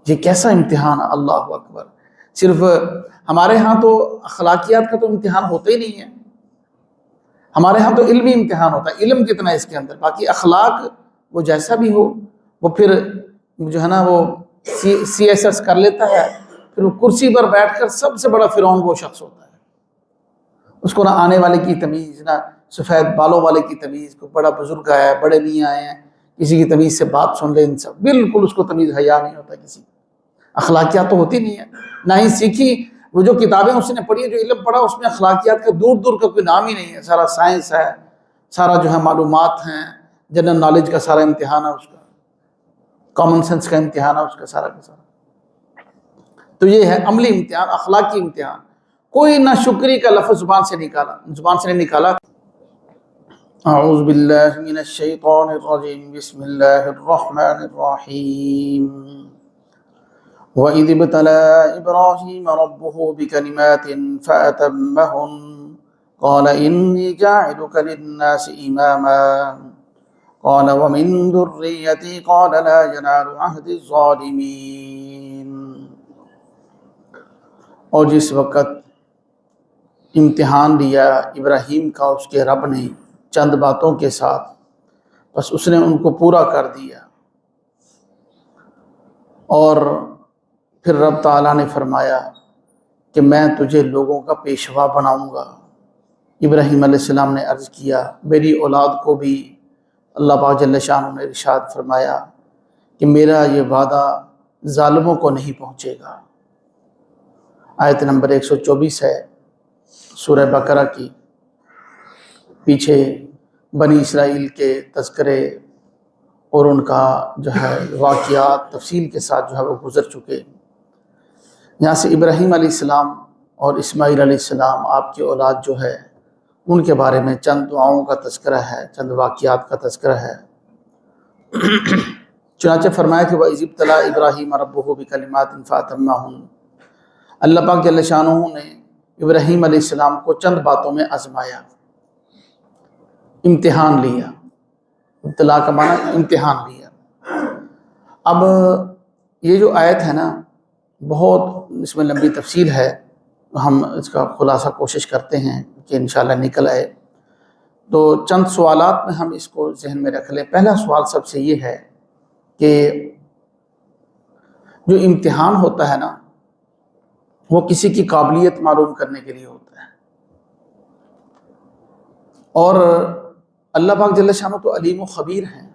یہ کیسا امتحان ہے، اللہ اکبر۔ صرف ہمارے ہاں تو اخلاقیات کا تو امتحان ہوتا ہی نہیں ہے، ہمارے ہاں تو علمی امتحان ہوتا ہے، علم کتنا ہے اس کے اندر، باقی اخلاق وہ جیسا بھی ہو وہ پھر جو ہے نا وہ CSS کر لیتا ہے، پھر وہ کرسی پر بیٹھ کر سب سے بڑا فرعون وہ شخص ہوتا ہے، اس کو نہ آنے والے کی تمیز، نہ سفید بالوں والے کی تمیز، کوئی بڑا بزرگ آیا ہے، بڑے میاں آئے ہیں، کسی کی تمیز سے بات سن لے، ان سب بالکل اس کو تمیز حیا نہیں ہوتا، کسی اخلاقیات تو ہوتی نہیں ہے، نہ ہی سیکھی۔ وہ جو کتابیں اس نے پڑھی، جو علم پڑھا، اس میں اخلاقیات کا دور دور کا کوئی نام ہی نہیں ہے، سارا سائنس ہے، سارا جو ہے معلومات ہیں، جنرل نالج کا سارا امتحان ہے اس کا، کامن سینس کا امتحان ہے اس کا سارا کا سارا۔ تو یہ ہے عملی امتحان، اخلاقی امتحان۔ کوئی نہ شکری کا لفظ زبان سے نہیں نکالا۔ اعوذ باللہ من الشیطان الرجیم، بسم اللہ الرحمن الرحیم۔ وَإِذِ ابْتَلَىٰ إِبْرَاهِيمَ رَبُّهُ بِكَلِمَاتٍ فَأَتَمَّهُنَّ قَالَ إِنِّي جَاعِلُكَ لِلنَّاسِ إِمَامًا قَالَ وَمِن ذُرِّيَّتِي قَالَ لَا يَنَالُ عَهْدِي الظَّالِمِينَ۔ اور جس وقت امتحان لیا ابراہیم کا اس کے رب نے چند باتوں کے ساتھ، بس اس نے ان کو پورا کر دیا، اور پھر رب تعالیٰ نے فرمایا کہ میں تجھے لوگوں کا پیشوا بناؤں گا۔ ابراہیم علیہ السلام نے عرض کیا میری اولاد کو بھی اللہ پاک جل شانہ نے ارشاد فرمایا کہ میرا یہ وعدہ ظالموں کو نہیں پہنچے گا۔ آیت نمبر 124 ہے سورہ بقرہ کی۔ پیچھے بنی اسرائیل کے تذکرے اور ان کا جو ہے واقعات تفصیل کے ساتھ جو ہے وہ گزر چکے۔ یہاں سے ابراہیم علیہ السلام اور اسماعیل علیہ السلام آپ کی اولاد جو ہے ان کے بارے میں چند دعاؤں کا تذکرہ ہے، چند واقعات کا تذکرہ ہے۔ چنانچہ فرمایا کہ وَإِذِ ابْتَلَىٰ إِبْرَاهِيمَ رَبُّهُ بِكَلِمَاتٍ فَأَتَمَّهُنَّ، اللہ پاک جل شانہ نے ابراہیم علیہ السلام کو چند باتوں میں آزمایا، امتحان لیا۔ ابتلا کا معنی امتحان لیا۔ اب یہ جو آیت ہے نا بہت اس میں لمبی تفصیل ہے، ہم اس کا خلاصہ کوشش کرتے ہیں کہ انشاءاللہ نکل آئے۔ تو چند سوالات میں ہم اس کو ذہن میں رکھ لیں۔ پہلا سوال سب سے یہ ہے کہ جو امتحان ہوتا ہے نا وہ کسی کی قابلیت معلوم کرنے کے لیے ہوتا ہے، اور اللہ پاک جل شانہ تو علیم و خبیر ہیں۔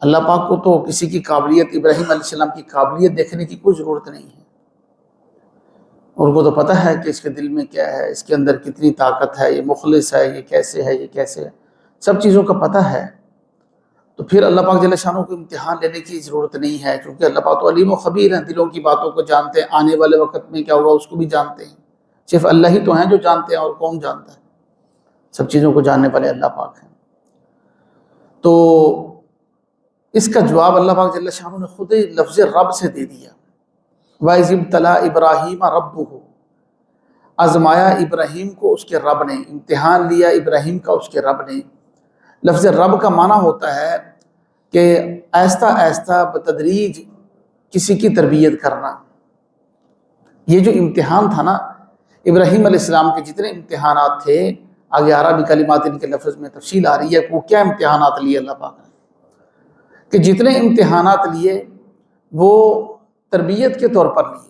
اللہ پاک کو تو کسی کی قابلیت، ابراہیم علیہ السلام کی قابلیت دیکھنے کی کوئی ضرورت نہیں ہے، ان کو تو پتہ ہے کہ اس کے دل میں کیا ہے، اس کے اندر کتنی طاقت ہے، یہ مخلص ہے، یہ کیسے ہے، یہ کیسے ہے، سب چیزوں کا پتہ ہے۔ تو پھر اللہ پاک جل شانہ کو امتحان لینے کی ضرورت نہیں ہے، کیونکہ اللہ پاک تو علیم و خبیر ہیں، دلوں کی باتوں کو جانتے ہیں، آنے والے وقت میں کیا ہوگا اس کو بھی جانتے ہیں۔ صرف اللہ ہی تو ہیں جو جانتے ہیں، اور کون جانتا ہے؟ سب چیزوں کو جاننے والے اللہ پاک ہیں۔ تو اس کا جواب اللہ پاک جل شانہ نے خود ہی لفظ رب سے دے دیا۔ وَإِذِ ابْتَلَىٰ إِبْرَاهِيمَ رَبُّهُ، آزمایا ابراہیم کو اس کے رب نے، امتحان لیا ابراہیم کا اس کے رب نے۔ لفظ رب کا معنی ہوتا ہے کہ آہستہ آہستہ بتدریج کسی کی تربیت کرنا۔ یہ جو امتحان تھا نا ابراہیم علیہ السلام کے جتنے امتحانات تھے، آگے عربی کلمات ان کے لفظ میں تفصیل آ رہی ہے کہ وہ کیا امتحانات لیے اللہ پاک نے، کہ جتنے امتحانات لیے وہ تربیت کے طور پر لیے،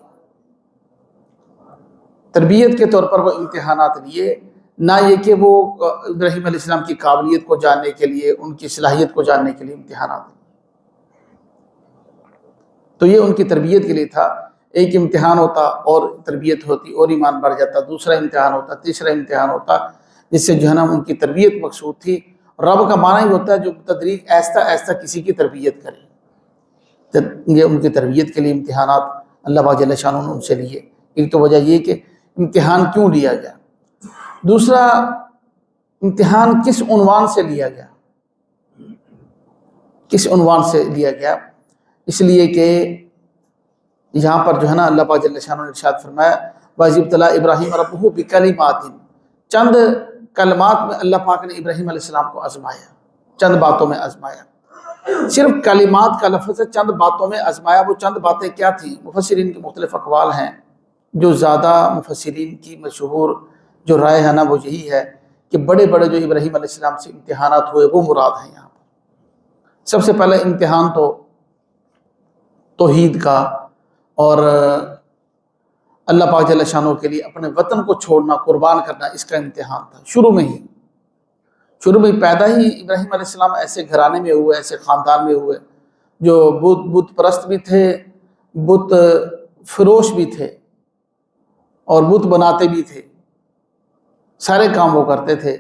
تربیت کے طور پر وہ امتحانات لیے، نہ یہ کہ وہ ابراہیم علیہ السلام کی قابلیت کو جاننے کے لیے، ان کی صلاحیت کو جاننے کے لیے امتحانات لیے۔ تو یہ ان کی تربیت کے لیے تھا۔ ایک امتحان ہوتا اور تربیت ہوتی اور ایمان بڑھ جاتا، دوسرا امتحان ہوتا، تیسرا امتحان ہوتا، جس سے جو ہے نا ان کی تربیت مقصود تھی۔ رب کا معنی ہی ہوتا ہے جو تدریج آہستہ آہستہ کسی کی تربیت کرے۔ یہ ان کی تربیت کے لیے امتحانات اللہ پاک جل شانہ نے ان سے لیے۔ ایک تو وجہ یہ کہ امتحان کیوں لیا گیا، دوسرا امتحان کس عنوان سے لیا گیا، کس عنوان سے لیا گیا؟ اس لیے کہ یہاں پر جو ہے نا اللہ پاک جل شانہ نے ارشاد فرمایا وَإِذِ ابْتَلَىٰ إِبْرَاهِيمَ رَبُّهُ بِكَلِمَاتٍ، چند کلمات میں اللہ پاک نے ابراہیم علیہ السلام کو آزمایا، چند باتوں میں آزمایا۔ صرف کلمات کا لفظ ہے، چند باتوں میں آزمایا۔ وہ چند باتیں کیا تھیں؟ مفسرین کے مختلف اقوال ہیں، جو زیادہ مفسرین کی مشہور جو رائے ہے نا وہ یہی ہے کہ بڑے بڑے جو ابراہیم علیہ السلام سے امتحانات ہوئے وہ مراد ہیں یہاں پر۔ سب سے پہلے امتحان تو توحید کا اور اللہ پاک جل شانہ کے لیے اپنے وطن کو چھوڑنا، قربان کرنا، اس کا امتحان تھا۔ شروع میں پیدا ہی ابراہیم علیہ السلام ایسے گھرانے میں ہوئے، ایسے خاندان میں ہوئے جو بت پرست بھی تھے، بت فروش بھی تھے اور بت بناتے بھی تھے، سارے کام وہ کرتے تھے،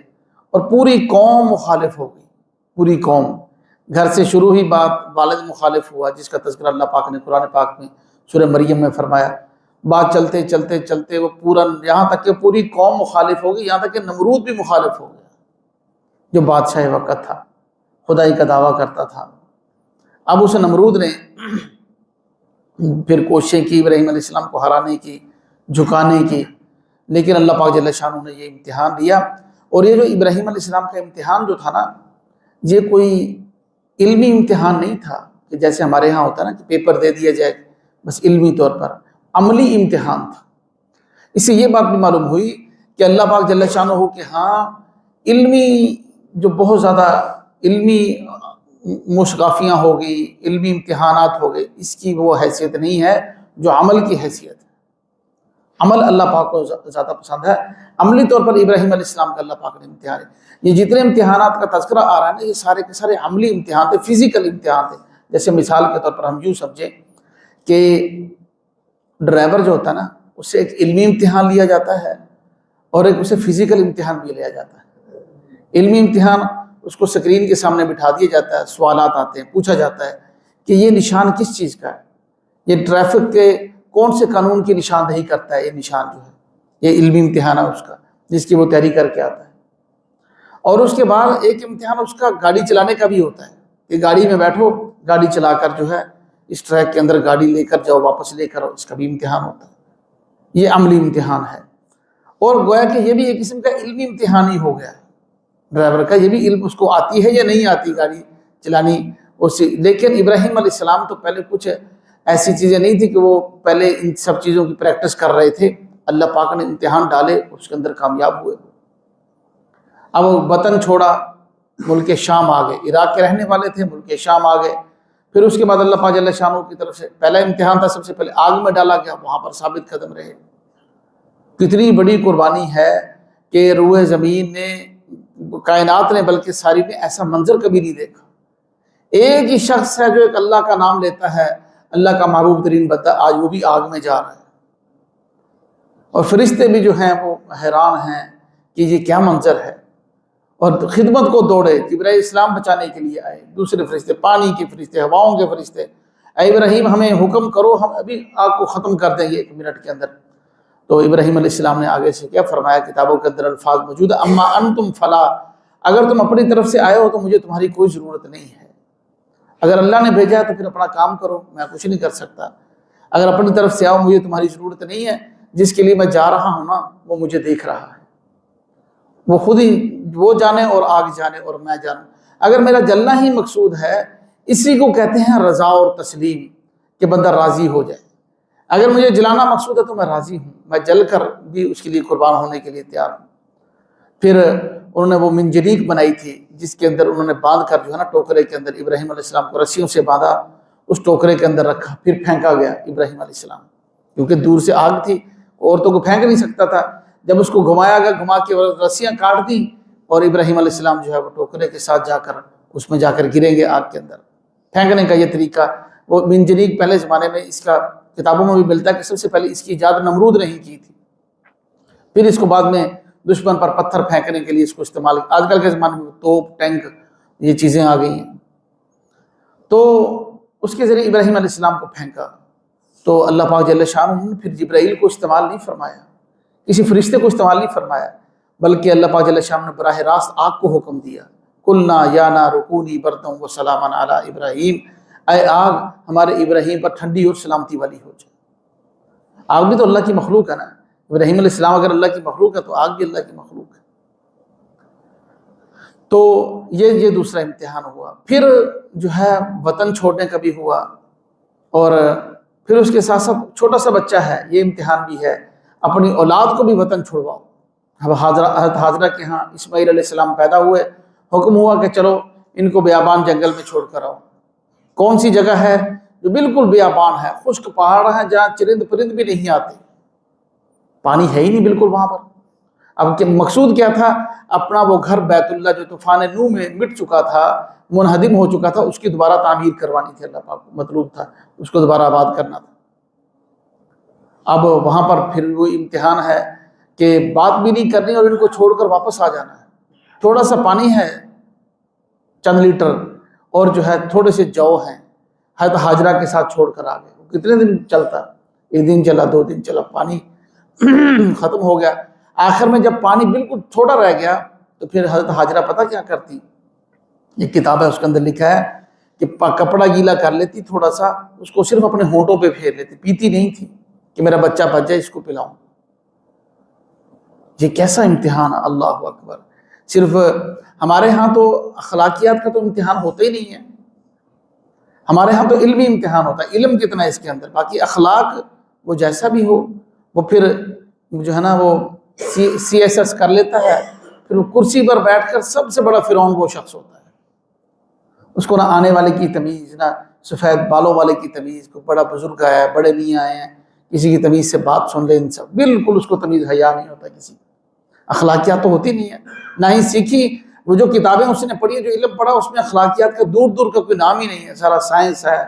اور پوری قوم مخالف ہو گئی۔ پوری قوم، گھر سے شروع ہی بات، والد مخالف ہوا جس کا تذکرہ اللہ پاک نے قرآن پاک میں سورہ مریم میں فرمایا۔ بات چلتے چلتے چلتے وہ پورا، یہاں تک کہ پوری قوم مخالف ہو گئی، یہاں تک کہ نمرود بھی مخالف ہو گیا جو بادشاہ وقت تھا، خدائی کا دعویٰ کرتا تھا۔ اب اس نمرود نے پھر کوششیں کی ابراہیم علیہ السلام کو ہرانے کی، جھکانے کی، لیکن اللہ پاک جل شانہ نے یہ امتحان دیا۔ اور یہ جو ابراہیم علیہ السلام کا امتحان جو تھا نا، یہ کوئی علمی امتحان نہیں تھا کہ جیسے ہمارے ہاں ہوتا ہے نا کہ پیپر دے دیا جائے بس علمی طور پر، عملی امتحان تھا۔ اس سے یہ بات بھی معلوم ہوئی کہ اللہ پاک جل شانہ کہ ہاں علمی جو بہت زیادہ علمی مشقافیاں ہو گئی، علمی امتحانات ہو گئے، اس کی وہ حیثیت نہیں ہے جو عمل کی حیثیت ہے۔ عمل اللہ پاک کو زیادہ پسند ہے۔ عملی طور پر ابراہیم علیہ السلام کا اللہ پاک نے امتحان ہے۔ یہ جتنے امتحانات کا تذکرہ آ رہا ہے نا، یہ سارے کے سارے عملی امتحان تھے، فزیکل امتحان تھے۔ جیسے مثال کے طور پر ہم یوں سمجھیں کہ ڈرائیور جو ہوتا ہے نا، اس سے ایک علمی امتحان لیا جاتا ہے اور ایک اسے فزیکل امتحان بھی لیا جاتا ہے۔ علمی امتحان اس کو سکرین کے سامنے بٹھا دیا جاتا ہے، سوالات آتے ہیں، پوچھا جاتا ہے کہ یہ نشان کس چیز کا ہے، یہ ٹریفک کے کون سے قانون کی نشاندہی کرتا ہے، یہ نشان جو ہے یہ علمی امتحان ہے اس کا، جس کی وہ تیاری کر کے آتا ہے۔ اور اس کے بعد ایک امتحان اس کا گاڑی چلانے کا بھی ہوتا ہے کہ گاڑی میں بیٹھو، گاڑی چلا کر جو ہے اس ٹریک کے اندر گاڑی لے کر جاؤ، واپس لے کر، اس کا بھی امتحان ہوتا ہے۔ یہ عملی امتحان ہے۔ اور گویا کہ یہ بھی ایک قسم کا علمی امتحان ہی ہو گیا ہے ڈرائیور کا، یہ بھی علم اس کو آتی ہے یا نہیں آتی گاڑی چلانی اسی۔ لیکن ابراہیم علیہ السلام تو پہلے کچھ ایسی چیزیں نہیں تھی کہ وہ پہلے ان سب چیزوں کی پریکٹس کر رہے تھے، اللہ پاک نے امتحان ڈالے، اس کے اندر کامیاب ہوئے۔ اب وطن چھوڑا، ملک شام آ گئے، عراق کے رہنے والے تھے، ملک شام آ گئے۔ پھر اس کے بعد اللہ پاک جل شانہ کی طرف سے پہلا امتحان تھا، سب سے پہلے آگ میں ڈالا گیا، وہاں پر ثابت قدم رہے۔ کتنی بڑی قربانی ہے کہ روئے زمین نے، کائنات نے، بلکہ ساری نے ایسا منظر کبھی نہیں دیکھا۔ ایک ہی شخص ہے جو ایک اللہ کا نام لیتا ہے، اللہ کا محبوب ترین بندہ، آج وہ بھی آگ میں جا رہا ہے، اور فرشتے بھی جو ہیں وہ حیران ہیں کہ یہ کیا منظر ہے، اور خدمت کو دوڑے، جبرائیل اسلام بچانے کے لیے آئے، دوسرے فرشتے، پانی کے فرشتے، ہواؤں کے فرشتے، اے ابراہیم ہمیں حکم کرو، ہم ابھی آگ کو ختم کر دیں گے 1 منٹ کے اندر۔ تو ابراہیم علیہ السلام نے آگے سے کیا فرمایا، کتابوں کے اندر الفاظ موجود ہے، اما انتم فلا، اگر تم اپنی طرف سے آئے ہو تو مجھے تمہاری کوئی ضرورت نہیں ہے۔ اگر اللہ نے بھیجا ہے تو پھر اپنا کام کرو، میں کچھ نہیں کر سکتا۔ اگر اپنی طرف سے آؤ، مجھے تمہاری ضرورت نہیں ہے، جس کے لیے میں جا رہا ہوں نا وہ مجھے دیکھ رہا ہے، وہ خود ہی وہ جانے اور آگ جانے اور میں جانوں۔ اگر میرا جلنا ہی مقصود ہے، اسی کو کہتے ہیں رضا اور تسلیم، کہ بندہ راضی ہو جائے۔ اگر مجھے جلانا مقصود ہے تو میں راضی ہوں، میں جل کر بھی اس کے لیے قربان ہونے کے لیے تیار ہوں۔ پھر انہوں نے وہ منجنیق بنائی تھی جس کے اندر انہوں نے باندھ کر جو ہے نا ٹوکرے کے اندر ابراہیم علیہ السلام کو رسیوں سے باندھا، اس ٹوکرے کے اندر رکھا، پھر پھینکا گیا ابراہیم علیہ السلام، کیونکہ دور سے آگ تھی، عورتوں کو پھینک نہیں سکتا تھا۔ جب اس کو گھمایا گیا، گھما کے رسیاں کاٹ دیں، اور ابراہیم علیہ السلام جو ہے وہ ٹوکرے کے ساتھ جا کر اس میں جا کر گریں گے آگ کے اندر۔ پھینکنے کا یہ طریقہ، وہ منجنیق پہلے زمانے میں اس کا کتابوں میں بھی ملتا ہے کہ سب سے پہلے اس کی ایجاد نمرود نے ہی کی تھی، پھر اس کو بعد میں دشمن پر پتھر پھینکنے کے لیے اس کو استعمال، آج کل کے زمانے میں توپ، ٹینک، یہ چیزیں آ گئی ہیں۔ تو اس کے ذریعے ابراہیم علیہ السلام کو پھینکا، تو اللہ پاک جل شانہ نے پھر جبرائیل کو استعمال نہیں فرمایا، کسی فرشتے کو استعمال نہیں فرمایا، بلکہ اللہ پاک جل شانہ نے براہ راست آگ کو حکم دیا، قلنا یا نار کونی بردا وسلاما علی ابراہیم، اے آگ ہمارے ابراہیم پر ٹھنڈی اور سلامتی والی ہو جائے۔ آگ بھی تو اللہ کی مخلوق ہے نا، ابراہیم علیہ السلام اگر اللہ کی مخلوق ہے تو آگ بھی اللہ کی مخلوق ہے۔ تو یہ دوسرا امتحان ہوا. پھر جو ہے وطن چھوڑنے کا بھی ہوا، اور پھر اس کے ساتھ ساتھ چھوٹا سا بچہ ہے، یہ امتحان بھی ہے، اپنی اولاد کو بھی وطن چھوڑواؤ. اب حضرت حاجرہ کے ہاں اسماعیل علیہ السلام پیدا ہوئے، حکم ہوا کہ چلو ان کو بیابان جنگل میں چھوڑ کر آؤ. کون سی جگہ ہے جو بالکل بیابان ہے، خشک پہاڑ ہے جہاں چرند پرند بھی نہیں آتے، پانی ہے ہی نہیں بالکل وہاں پر. اب مقصود کیا تھا؟ اپنا وہ گھر بیت اللہ جو طوفان نوح میں مٹ چکا تھا، منہدم ہو چکا تھا، اس کی دوبارہ تعمیر کروانی تھی. اللہ پاک کو مطلوب تھا اس کو دوبارہ آباد کرنا تھا. اب وہاں پر پھر وہ امتحان ہے کہ بات بھی نہیں کرنی اور ان کو چھوڑ کر واپس آ جانا ہے. تھوڑا سا پانی ہے چند لیٹر، اور جو ہے تھوڑے سے جو ہیں، حضرت حاجرہ کے ساتھ چھوڑ کر آ گئے. کتنے دن چلتا؟ ایک دن چلا، 2 دن چلا، پانی ختم ہو گیا. آخر میں جب پانی بالکل تھوڑا رہ گیا تو پھر حضرت حاجرہ پتہ کیا کرتی؟ ایک کتاب ہے اس کے اندر لکھا ہے کہ کپڑا گیلا کر لیتی تھوڑا سا، اس کو صرف اپنے ہونٹوں پہ پھیر لیتی، پیتی نہیں تھی کہ میرا بچہ بچ جائے اس کو پلاؤں. یہ کیسا امتحان ہے! اللہ اکبر. صرف ہمارے ہاں تو اخلاقیات کا تو امتحان ہوتا ہی نہیں ہے، ہمارے ہاں تو علمی امتحان ہوتا ہے، علم کتنا ہے اس کے اندر. باقی اخلاق وہ جیسا بھی ہو، وہ پھر جو ہے نا وہ سی ایس ایس کر لیتا ہے، پھر وہ کرسی پر بیٹھ کر سب سے بڑا فرعون وہ شخص ہوتا ہے. اس کو نہ آنے والے کی تمیز، نہ سفید بالوں والے کی تمیز. کو بڑا بزرگ آیا ہے، بڑے میاں آئے ہیں، کسی کی تمیز سے بات سن لے، ان سب بالکل اس کو تمیز حیا نہیں ہوتا کسی. اخلاقیات تو ہوتی نہیں ہے، نہ ہی سیکھی. وہ جو کتابیں اس نے پڑھی، جو علم پڑھا، اس میں اخلاقیات کا دور دور کا کوئی نام ہی نہیں ہے. سارا سائنس ہے،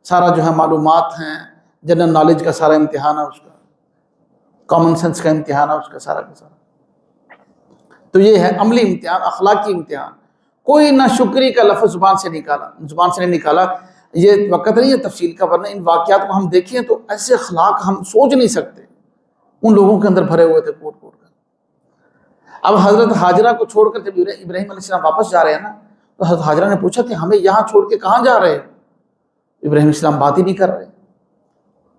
سارا جو ہے معلومات ہیں، جنرل نالج کا سارا امتحان ہے اس کا، کامن سینس کا امتحان ہے اس کا سارا کا سارا. تو یہ ہے عملی امتحان، اخلاقی امتحان. کوئی نہ شکری کا لفظ زبان سے نہیں نکالا. یہ وقت نہیں ہے تفصیل کا، ورنہ ان واقعات کو ہم دیکھیں تو ایسے اخلاق ہم سوچ نہیں سکتے ان لوگوں کے اندر بھرے ہوئے تھے کوٹ کوٹ کر. اب حضرت حاجرہ کو چھوڑ کر جب ابراہیم علیہ السلام واپس جا رہے ہیں نا، تو حضرت حاجرہ نے پوچھا کہ ہمیں یہاں چھوڑ کے کہاں جا رہے ہیں؟ ابراہیم علیہ السلام بات ہی نہیں کر رہے،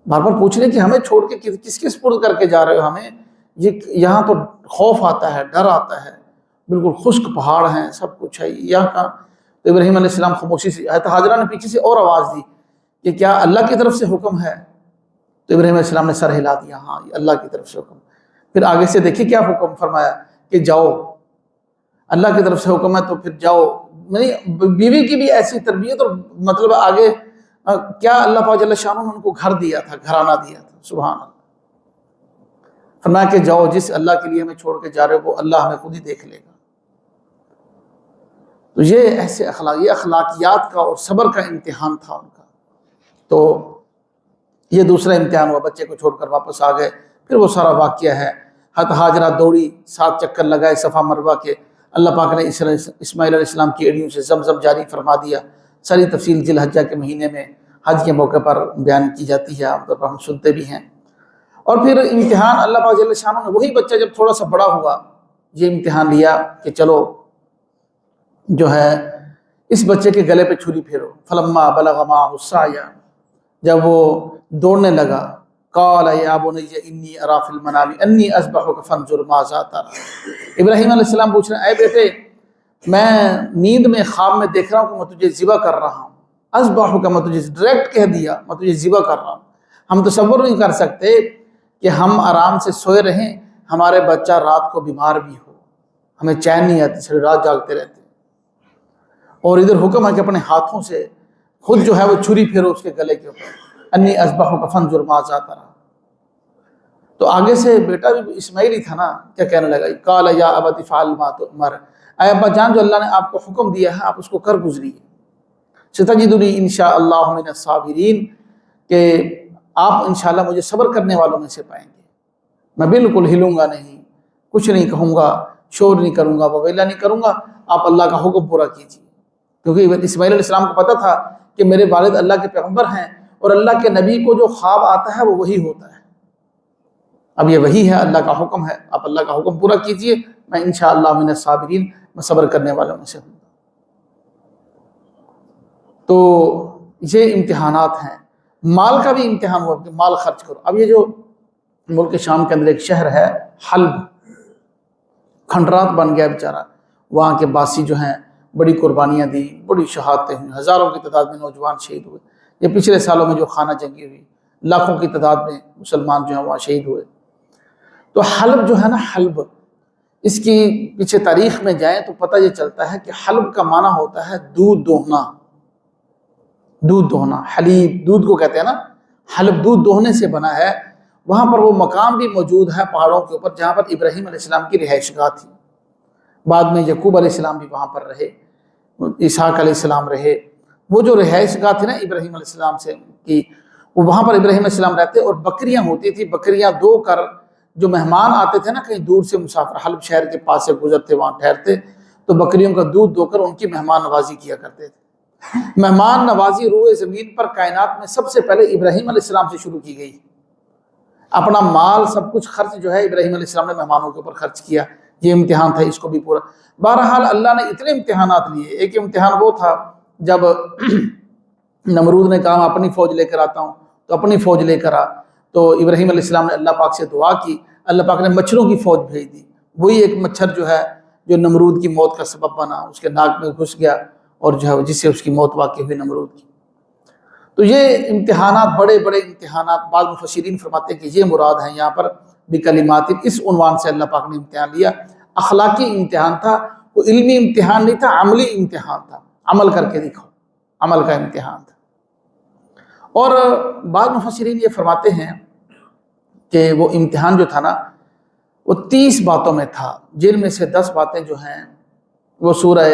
بار بار پوچھ رہے کہ ہمیں چھوڑ کے کس کس پرد کر کے جا رہے ہو؟ ہمیں یہاں تو خوف آتا ہے، ڈر آتا ہے، بالکل خشک پہاڑ ہیں، سب کچھ ہے یہاں کا. تو ابراہیم علیہ السلام خاموشی سے، حضرت حاجرہ نے پیچھے سے اور آواز دی کہ کیا اللہ کی طرف سے حکم ہے؟ تو ابراہیم علیہ السلام نے سر ہلا دیا، ہاں یہ اللہ کی طرف سے حکم. پھر آگے سے دیکھیے کیا حکم فرمایا کہ جاؤ، اللہ کی طرف سے حکم ہے تو پھر جاؤ. بیوی کی بھی ایسی تربیت، اور مطلب آگے کیا اللہ پاک جل شانہ نے ان کو گھر دیا تھا، گھرانہ دیا تھا. سبحان اللہ. فرمایا کہ جاؤ، جس اللہ کے لیے ہمیں چھوڑ کے جا رہے ہو وہ اللہ ہمیں خود ہی دیکھ لے گا. تو یہ ایسے یہ اخلاقیات کا اور صبر کا امتحان تھا ان کا. تو یہ دوسرا امتحان ہوا، بچے کو چھوڑ کر واپس آ گئے. پھر وہ سارا واقعہ ہے، حضرت حاجرہ دوڑی، 7 چکر لگائے صفا مروہ کے. اللہ پاک نے اسماعیل علیہ السلام کی ایڑیوں سے زمزم جاری فرما دیا. ساری تفصیل ذی الحجہ کے مہینے میں حج کے موقع پر بیان کی جاتی ہے، عام طور پر ہم سنتے بھی ہیں. اور پھر امتحان اللہ پاک جل شانہ نے وہی بچہ جب تھوڑا سا بڑا ہوا، یہ امتحان لیا کہ چلو جو ہے اس بچے کے گلے پہ چھری پھیرو. فلما بلغ معہ السعی، جب وہ دوڑنے لگا، قال یا بنی انی اری فی المنام انی اذبحک فانظر ماذا تری. ابراہیم علیہ السلام پوچھ رہے ہیں، اے بیٹے میں نیند میں خواب میں دیکھ رہا ہوں کہ میں تجھے ذبح کر رہا ہوں. اذبحک، میں تجھے ڈائریکٹ کہہ دیا میں تجھے ذبح کر رہا ہوں. ہم تصور نہیں کر سکتے کہ ہم آرام سے سوئے رہیں، ہمارے بچہ رات کو بیمار بھی ہو، ہمیں چین نہیں آتی، ساری رات جاگتے رہتے ہیں، اور ادھر حکم ہے کہ اپنے ہاتھوں سے خود جو ہے وہ چھری پھیرو اس کے گلے کے اوپر. انی اذبحک فانظر ماذا تری. تو آگے سے بیٹا بھی اسماعیل ہی تھا نا، کیا کہنے لگا؟ قال یا ابت افعل ما تؤمر، اے ابا جان جو اللہ نے آپ کو حکم دیا ہے آپ اس کو کر گزریے. ستجدنی انشاءاللہ من الصابرین، کہ آپ انشاءاللہ مجھے صبر کرنے والوں میں سے پائیں گے. میں بالکل ہلوں گا نہیں، کچھ نہیں کہوں گا، شور نہیں کروں گا، وویلا نہیں کروں گا، آپ اللہ کا حکم پورا کیجیے. کیونکہ اسماعیل علیہ السلام کو پتہ تھا کہ میرے والد اللہ کے پیغمبر ہیں، اور اللہ کے نبی کو جو خواب آتا ہے وہ وہی ہوتا ہے. اب یہ وہی ہے، اللہ کا حکم ہے، آپ اللہ کا حکم پورا کیجئے، میں انشاءاللہ من الصابرین، میں صبر کرنے والوں میں سے ہوں. تو یہ امتحانات ہیں. مال کا بھی امتحان ہوا کہ مال خرچ کرو. اب یہ جو ملک شام کے اندر ایک شہر ہے حلب، کھنڈرات بن گیا بیچارہ، وہاں کے باسی جو ہیں بڑی قربانیاں دیں، بڑی شہادتیں ہوئیں، ہزاروں کی تعداد میں نوجوان شہید ہوئے۔ یہ پچھلے سالوں میں جو خانہ جنگی ہوئی، لاکھوں کی تعداد میں مسلمان جو ہیں وہاں شہید ہوئے۔ تو حلب جو ہے نا، حلب، اس کی پیچھے تاریخ میں جائیں تو پتہ یہ چلتا ہے کہ حلب کا معنی ہوتا ہے دودھ دوہنا، دودھ دوہنا، حلیب دودھ کو کہتے ہیں نا، حلب دودھ دوہنے سے بنا ہے۔ وہاں پر وہ مقام بھی موجود ہے پہاڑوں کے اوپر جہاں پر ابراہیم علیہ السلام کی رہائش گاہ تھی۔ بعد میں یعقوب علیہ السلام بھی وہاں پر رہے، اسحاق علیہ السلام رہے۔ وہ جو رہائش گاہ تھی نا ابراہیم علیہ السلام سے کی، وہ وہاں پر ابراہیم علیہ السلام رہتے، اور بکریاں ہوتی تھی، بکریاں دو کر جو مہمان آتے تھے نا کہیں دور سے مسافر، حلب شہر کے پاس سے گزرتے وہاں ٹھہرتے، تو بکریوں کا دودھ دو کر ان کی مہمان نوازی کیا کرتے تھے۔ مہمان نوازی روئے زمین پر کائنات میں سب سے پہلے ابراہیم علیہ السلام سے شروع کی گئی۔ اپنا مال سب کچھ خرچ جو ہے ابراہیم علیہ السلام نے مہمانوں کے اوپر خرچ کیا۔ یہ امتحان تھا، اس کو بھی پورا۔ بہرحال اللہ نے اتنے امتحانات لیے۔ ایک امتحان وہ تھا جب نمرود نے کہا اپنی فوج لے کر آتا ہوں، تو اپنی فوج لے کر آ، تو ابراہیم علیہ السلام نے اللہ پاک سے دعا کی، اللہ پاک نے مچھروں کی فوج بھیج دی۔ وہی ایک مچھر جو ہے جو نمرود کی موت کا سبب بنا، اس کے ناک میں گھس گیا اور جو ہے جس سے اس کی موت واقع ہوئی نمرود کی۔ تو یہ امتحانات، بڑے بڑے امتحانات، بعض مفسرین فرماتے ہیں کہ یہ مراد ہیں یہاں پر بکلمات، اس عنوان سے اللہ پاک نے امتحان لیا۔ اخلاقی امتحان تھا، وہ علمی امتحان نہیں تھا، عملی امتحان تھا، عمل کر کے دکھاؤ، عمل کا امتحان تھا۔ اور بعض مفسرین یہ فرماتے ہیں کہ وہ امتحان جو تھا نا وہ 30 باتوں میں تھا، جن میں سے 10 باتیں جو ہیں وہ سورہ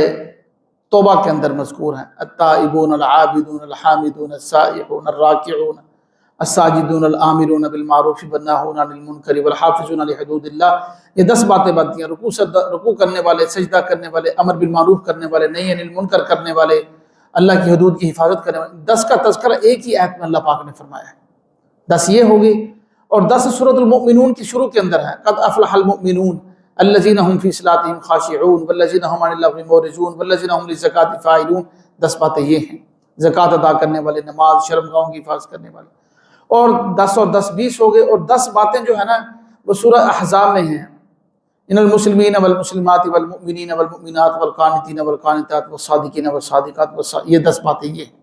توبہ کے اندر مذکور ہیں: التائبون العابدون الحامدون السائحون الراکعون الساجدون الآمرون بالمعروف والناہون عن المنکر والحافظون لحدود اللہ۔ یہ 10 باتیں بنتی ہیں: رکوع کرنے والے، سجدہ کرنے والے، امر بالمعروف کرنے والے، نہی عن المنکر کرنے والے، اللہ کی حدود کی حفاظت کرنے والے۔ 10 کا تذکرہ ایک ہی آیت میں اللہ پاک نے فرمایا ہے۔ 10 یہ ہوگی، اور 10 سورۃ المؤمنون کی شروع کے اندر ہے: قد افلح المؤمنون الذین هم فی صلاتهم خاشعون والذین هم عن اللغو معرضون والذین هم للزکاة فاعلون۔ 10 باتیں یہ ہیں: زکوٰۃ ادا کرنے والے، نماز، شرمگاہوں کی حفاظت کرنے والے۔ اور 10 اور 10 20 ہو گئے۔ اور 10 باتیں جو ہے نا وہ سورہ احزاب میں ہیں: ان المسلمین والمسلمات والمؤمنین والمؤمنات والقانتین والقانتات والصادقین والصادقات یہ 10 باتیں یہ ہیں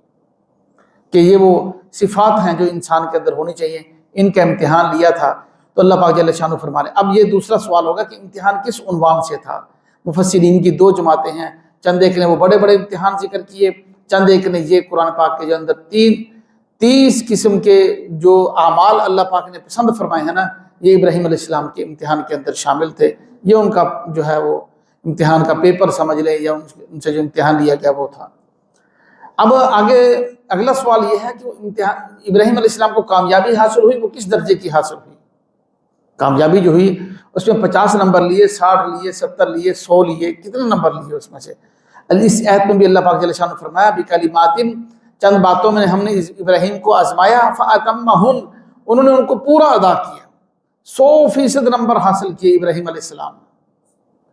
کہ یہ وہ صفات ہیں جو انسان کے اندر ہونی چاہیے۔ ان کا امتحان لیا تھا تو اللہ پاک جل شانہ فرما رہے۔ اب یہ دوسرا سوال ہوگا کہ امتحان کس عنوان سے تھا؟ مفسرین کی 2 جماعتیں ہیں، چند ایک نے وہ بڑے بڑے امتحان ذکر کیے، چند ایک نے یہ قرآن پاک کے اندر 30 قسم کے جو اعمال اللہ پاک نے پسند فرمائے ہیں نا، یہ ابراہیم علیہ السلام کے امتحان کے اندر شامل تھے۔ یہ ان کا جو ہے وہ امتحان کا پیپر سمجھ لیں، یا ان سے جو امتحان لیا گیا وہ تھا۔ اب آگے اگلا سوال یہ ہے کہ امتحان ابراہیم علیہ السلام کو کامیابی حاصل ہوئی، وہ کس درجے کی حاصل ہوئی؟ کامیابی جو ہوئی اس میں 50 نمبر لیے، 60 لیے، 70 لیے، 100 لیے، کتنے نمبر لیے اس میں سے؟ اس آیت میں بھی اللہ پاک جل شانہ نے فرمایا بکلمات، چند باتوں میں ہم نے ابراہیم کو آزمایا، فاتمہن، انہوں نے ان کو پورا ادا کیا۔ 100% نمبر حاصل کیے ابراہیم علیہ السلام،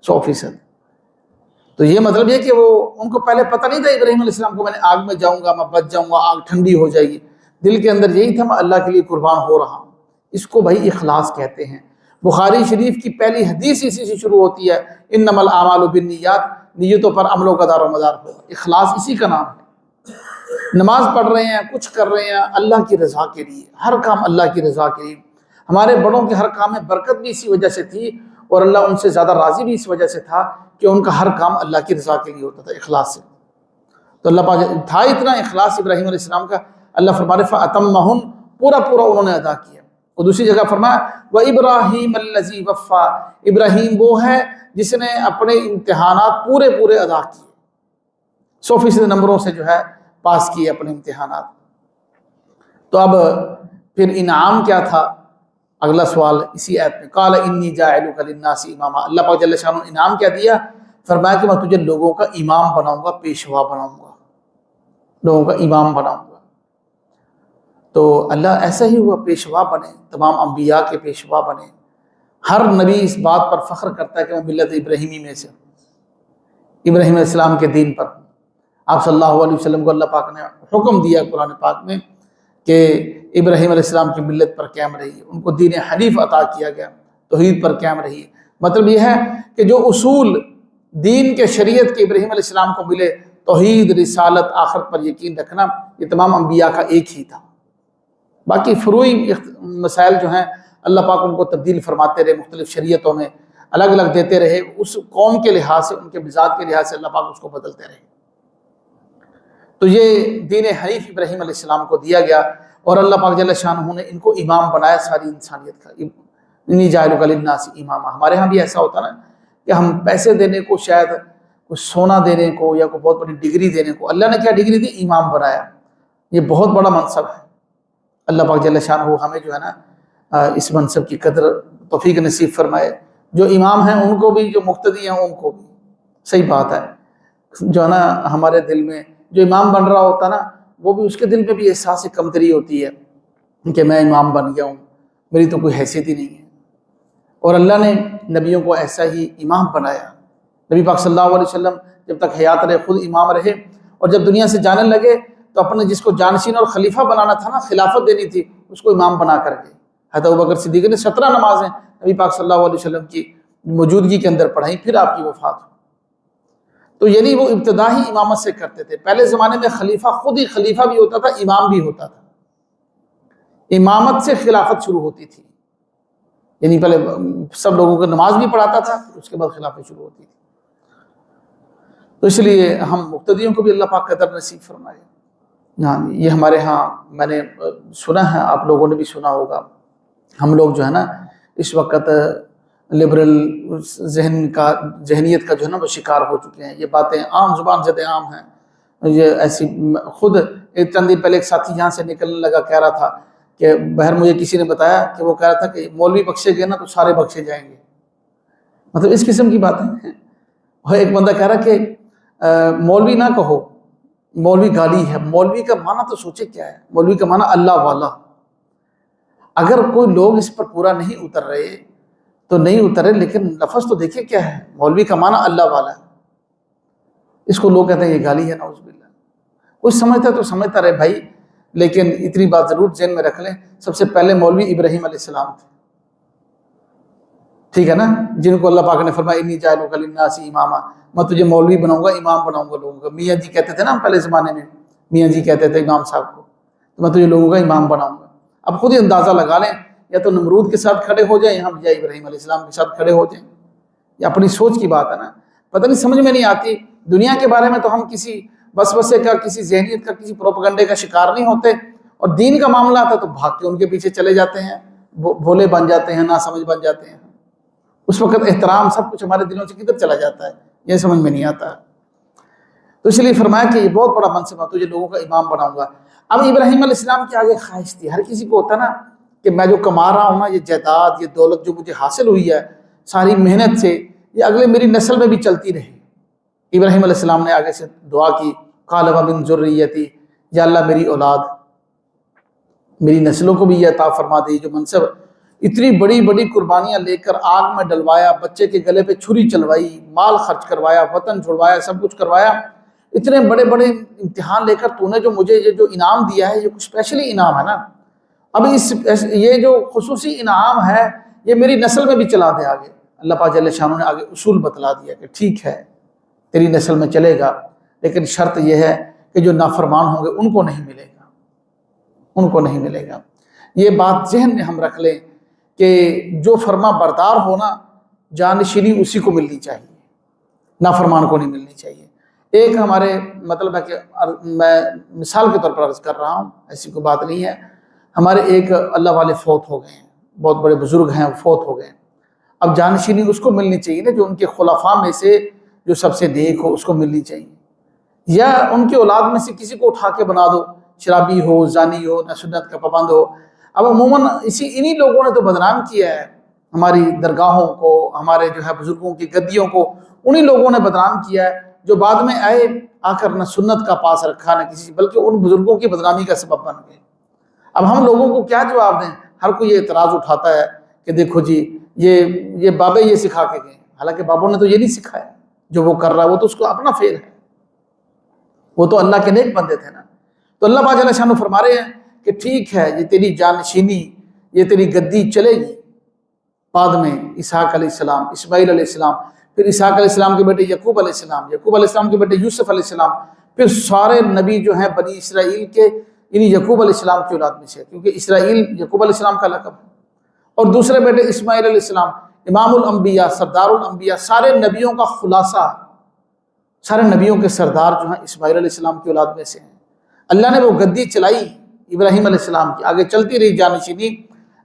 100%۔ تو یہ مطلب یہ کہ وہ ان کو پہلے پتہ نہیں تھا ابراہیم علیہ السلام کو، میں نے آگ میں جاؤں گا، میں بچ جاؤں گا، آگ ٹھنڈی ہو جائے گی۔ دل کے اندر یہی تھا، میں اللہ کے لیے قربان ہو رہا ہوں۔ اس کو بھائی اخلاص کہتے ہیں۔ بخاری شریف کی پہلی حدیث اسی سے شروع ہوتی ہے: انما الاعمال بالنیات، نیتوں پر عملوں کا دار و مدار ہوگا۔ اخلاص اسی کا نام ہے۔ نماز پڑھ رہے ہیں، کچھ کر رہے ہیں اللہ کی رضا کے لیے، ہر کام اللہ کی رضا کے لیے۔ ہمارے بڑوں کے ہر کام میں برکت بھی اسی وجہ سے تھی، اور اللہ ان سے زیادہ راضی بھی اس وجہ سے تھا کہ ان کا ہر کام اللہ کی رضا کے لیے ہوتا تھا، اخلاص سے۔ تو اللہ پاک تھا اتنا اخلاص ابراہیم علیہ السلام کا، اللہ فرمانے فَأَتَمَّهُمْ، پورا انہوں نے ادا کیا۔ اور دوسری جگہ فرمایا وَإِبْرَاهِيمَ الَّذِي وَفَّى، ابراہیم وہ ہے جس نے اپنے امتحانات پورے ادا کیے، 100% نمبروں سے جو ہے پاس کیے اپنے امتحانات۔ تو اب پھر انعام کیا تھا؟ اگلا سوال اسی آیت میں، قَالَ إِنِّي جَاعِلُكَ لِلنَّاسِ إِمَامًا، اللہ پاک جل شانہ نے انعام کیا دیا؟ فرمایا کہ میں تجھے لوگوں کا امام بناؤں گا، پیشوا بناؤں گا، لوگوں کا امام بناؤں گا۔ تو اللہ ایسا ہی ہوا، پیشوا بنے، تمام انبیاء کے پیشوا بنے۔ ہر نبی اس بات پر فخر کرتا ہے کہ میں ملت ابراہیمی میں سے ابراہیم علیہ السلام کے دین پر ہوں۔ آپ صلی اللہ علیہ وسلم کو اللہ پاک نے حکم دیا قرآن پاک میں کہ ابراہیم علیہ السلام کی ملت پر قائم رہیے، ان کو دین حنیف عطا کیا گیا، توحید پر قائم رہیے۔ مطلب یہ ہے کہ جو اصول دین کے شریعت کے ابراہیم علیہ السلام کو ملے، توحید، رسالت، آخرت پر یقین رکھنا، یہ تمام انبیاء کا ایک ہی تھا۔ باقی فروعی مسائل جو ہیں اللہ پاک ان کو تبدیل فرماتے رہے، مختلف شریعتوں میں الگ الگ دیتے رہے، اس قوم کے لحاظ سے، ان کے مزاج کے لحاظ سے اللہ پاک اس کو بدلتے رہے۔ تو یہ دین حنیف ابراہیم علیہ السلام کو دیا گیا، اور اللہ پاک جل شانہ نے ان کو امام بنایا ساری انسانیت کا۔ انی جاعلک للناس اماما۔ ہمارے ہاں بھی ایسا ہوتا نا کہ ہم پیسے دینے کو، شاید کچھ سونا دینے کو یا کوئی بہت بڑی ڈگری دینے کو، اللہ نے کیا ڈگری دی؟ امام بنایا۔ یہ بہت بڑا منصب ہے۔ اللہ پاک جل شانہ ہمیں جو ہے نا اس منصب کی قدر توفیق نصیب فرمائے۔ جو امام ہیں ان کو بھی، جو مقتدی ہیں ان کو بھی۔ صحیح بات ہے، جو ہے نا ہمارے دل میں جو امام بن رہا ہوتا نا، وہ بھی اس کے دل میں بھی احساس کمتری ہوتی ہے کہ میں امام بن گیا ہوں، میری تو کوئی حیثیت ہی نہیں ہے۔ اور اللہ نے نبیوں کو ایسا ہی امام بنایا۔ نبی پاک صلی اللہ علیہ وسلم جب تک حیات رہے خود امام رہے، اور جب دنیا سے جانے لگے تو اپنے جس کو جانشین اور خلیفہ بنانا تھا نا، خلافت دینی تھی، اس کو امام بنا کر گئے۔ حضرت ابوبکر صدیق نے 17 نمازیں نبی پاک صلی اللہ علیہ وسلم کی موجودگی کے اندر پڑھائیں، پھر آپ کی وفات ہوئی۔ تو یعنی وہ ابتدا ہی امامت سے کرتے تھے۔ پہلے زمانے میں خلیفہ خود ہی خلیفہ بھی ہوتا تھا، امام بھی ہوتا تھا۔ امامت سے خلافت شروع ہوتی تھی، یعنی پہلے سب لوگوں کو نماز بھی پڑھاتا تھا، اس کے بعد خلافت شروع ہوتی تھی۔ تو اس لیے ہم مقتدیوں کو بھی اللہ پاک قدر نصیب فرمائے۔ ہاں، یہ ہمارے ہاں میں نے سنا ہے، آپ لوگوں نے بھی سنا ہوگا، ہم لوگ جو ہے نا اس وقت لبرل ذہنیت کا جو ہے نا وہ شکار ہو چکے ہیں۔ یہ باتیں عام زبان زد عام ہیں۔ یہ ایسی خود ایک چند دن پہلے ایک ساتھی یہاں سے نکلنے لگا، کہہ رہا تھا کہ بہر مجھے کسی نے بتایا کہ وہ کہہ رہا تھا کہ مولوی بخشے گئے نا تو سارے بخشے جائیں گے، مطلب اس قسم کی باتیں ہیں۔ اور ایک بندہ کہہ رہا کہ مولوی نہ کہو، مولوی گالی ہے۔ مولوی کا معنی تو سوچے کیا ہے؟ مولوی کا معنی اللہ والا۔ اگر کوئی لوگ اس پر پورا نہیں اتر رہے تو نہیں اترے، لیکن لفظ تو دیکھیں کیا ہے، مولوی کا معنی اللہ والا ہے۔ اس کو لوگ کہتے ہیں یہ گالی ہے، نعوذ باللہ۔ کوئی سمجھتا ہے تو سمجھتا رہے بھائی، لیکن اتنی بات ضرور ذہن میں رکھ لیں، سب سے پہلے مولوی ابراہیم علیہ السلام تھے، ٹھیک ہے نا، جن کو اللہ پاک نے فرمایا انی جاعلک للناس اماما، میں تجھے مولوی بناؤں گا، امام بناؤں گا لوگوں کا۔ میاں جی کہتے تھے نا پہلے زمانے میں، میاں جی کہتے تھے امام صاحب کو، تو میں تجھے لوگوں کا امام بناؤں گا۔ اب خود ہی اندازہ لگا لیں، یا تو نمرود کے ساتھ کھڑے ہو جائیں ہم، یا ابراہیم علیہ السلام کے ساتھ کھڑے ہو جائیں۔ یہ اپنی سوچ کی بات ہے نا، پتہ نہیں سمجھ میں نہیں آتی۔ دنیا کے بارے میں تو ہم کسی وسوسے کا، کسی ذہنیت کا، کسی پروپیگنڈے کا شکار نہیں ہوتے، اور دین کا معاملہ آتا ہے تو بھاگ کے ان کے پیچھے چلے جاتے ہیں، بھولے بن جاتے ہیں، ناسمجھ بن جاتے ہیں۔ اس وقت احترام سب کچھ ہمارے دلوں سے کدھر چلا جاتا ہے، یہ سمجھ میں نہیں آتا۔ تو اس لیے فرمایا کہ یہ بہت بڑا منصب ہے، تجھے لوگوں کا امام بناؤں گا۔ اب ابراہیم علیہ السلام کی آگے خواہش تھی، ہر کسی کو ہوتا نا کہ میں جو کما رہا ہوں نا، یہ جائیداد، یہ دولت جو مجھے حاصل ہوئی ہے ساری محنت سے، یہ اگلے میری نسل میں بھی چلتی رہے۔ ابراہیم علیہ السلام نے آگے سے دعا کی، قال ومن ذریتی، یا اللہ میری اولاد، میری نسلوں کو بھی یہ عطا فرما دے۔ جو منصب، اتنی بڑی بڑی قربانیاں لے کر آگ میں ڈلوایا، بچے کے گلے پہ چھری چلوائی، مال خرچ کروایا، وطن چھڑوایا، سب کچھ کروایا، اتنے بڑے بڑے امتحان لے کر تو نے جو مجھے یہ جو انعام دیا ہے، یہ کچھ اسپیشلی انعام ہے نا۔ اب یہ جو خصوصی انعام ہے یہ میری نسل میں بھی چلا دے آگے۔ اللہ پاک جل شانہ نے آگے اصول بتلا دیا کہ ٹھیک ہے تیری نسل میں چلے گا، لیکن شرط یہ ہے کہ جو نافرمان ہوں گے ان کو نہیں ملے گا، ان کو نہیں ملے گا۔ یہ بات ذہن میں ہم رکھ لیں کہ جو فرما بردار ہونا، جانشینی اسی کو ملنی چاہیے، نافرمان کو نہیں ملنی چاہیے۔ ایک ہمارے مطلب ہے کہ میں مثال کے طور پر عرض کر رہا ہوں، ایسی کوئی بات نہیں ہے، ہمارے ایک اللہ والے فوت ہو گئے ہیں، بہت بڑے بزرگ ہیں، فوت ہو گئے ہیں۔ اب جانشینی اس کو ملنی چاہیے نا جو ان کے خلفاء میں سے جو سب سے نیک ہو، اس کو ملنی چاہیے، یا ان کی اولاد میں سے کسی کو اٹھا کے بنا دو، شرابی ہو، زانی ہو، نہ سنت کا پابند ہو۔ اب عموماً انہی لوگوں نے تو بدنام کیا ہے ہماری درگاہوں کو، ہمارے جو ہے بزرگوں کی گدیوں کو، انہی لوگوں نے بدنام کیا ہے جو بعد میں آئے، آ کر نہ سنت کا پاس رکھا نہ کسی، بلکہ ان بزرگوں کی بدنامی کا سبب بن گئے۔ اب ہم لوگوں کو کیا جواب دیں؟ ہر کوئی یہ اعتراض اٹھاتا ہے کہ دیکھو جی یہ بابے یہ سکھا کے گئے، حالانکہ بابوں نے تو یہ نہیں سکھایا، جو وہ کر رہا ہے وہ تو اس کو اپنا فعل ہے، وہ تو اللہ کے نیک بندے تھے نا۔ تو اللہ پاک جل شانہ فرما رہے ہیں کہ ٹھیک ہے، یہ تیری جانشینی، یہ تیری گدی چلے گی بعد میں، اسحاق علیہ السلام، اسماعیل علیہ السلام، پھر اسحاق علیہ السلام کے بیٹے یعقوب علیہ السلام، یعقوب علیہ السلام کے بیٹے یوسف علیہ السلام، پھر سارے نبی جو ہیں بنی اسرائیل کے یعنی یعقوب علیہ السلام کی اولاد میں سے، کیونکہ اسرائیل یعقوب علیہ السلام کا لقب ہے۔ اور دوسرے بیٹے اسماعیل علیہ السلام، امام الانبیاء، سردار الانبیاء، سارے نبیوں کا خلاصہ، سارے نبیوں کے سردار جو ہیں اسماعیل علیہ السلام کی اولاد میں سے ہیں۔ اللہ نے وہ گدی چلائی ابراہیم علیہ السلام کی، آگے چلتی رہی جانشینی،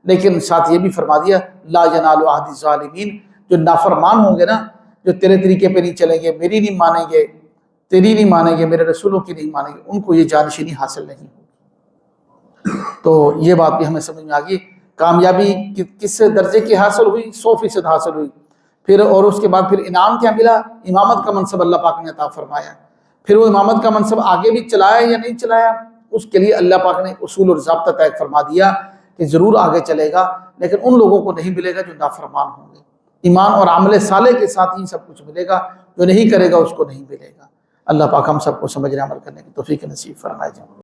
لیکن ساتھ یہ بھی فرما دیا لا ینال عہد الظالمین، جو نافرمان ہوں گے نا، جو تیرے طریقے پہ نہیں چلیں گے، میری نہیں مانیں گے، تیری نہیں مانیں گے، میرے رسولوں کی نہیں مانیں گے، ان کو یہ جانشینی حاصل نہیں ہوگی۔ تو یہ بات بھی ہمیں سمجھ میں آ گئی، کامیابی کس درجے کی حاصل ہوئی؟ 100% حاصل ہوئی۔ پھر اور اس کے بعد پھر انعام کیا ملا؟ امامت کا منصب اللہ پاک نے عطا فرمایا۔ پھر وہ امامت کا منصب آگے بھی چلایا یا نہیں چلایا، اس کے لیے اللہ پاک نے اصول اور ضابطہ طے فرما دیا کہ ضرور آگے چلے گا، لیکن ان لوگوں کو نہیں ملے گا جو نافرمان ہوں گے۔ ایمان اور عمل صالح کے ساتھ ہی سب کچھ ملے گا، جو نہیں کرے گا اس کو نہیں ملے گا۔ اللہ پاک ہم سب کو سمجھنے عمل کرنے کی توفیق نصیب فرمائے جائے۔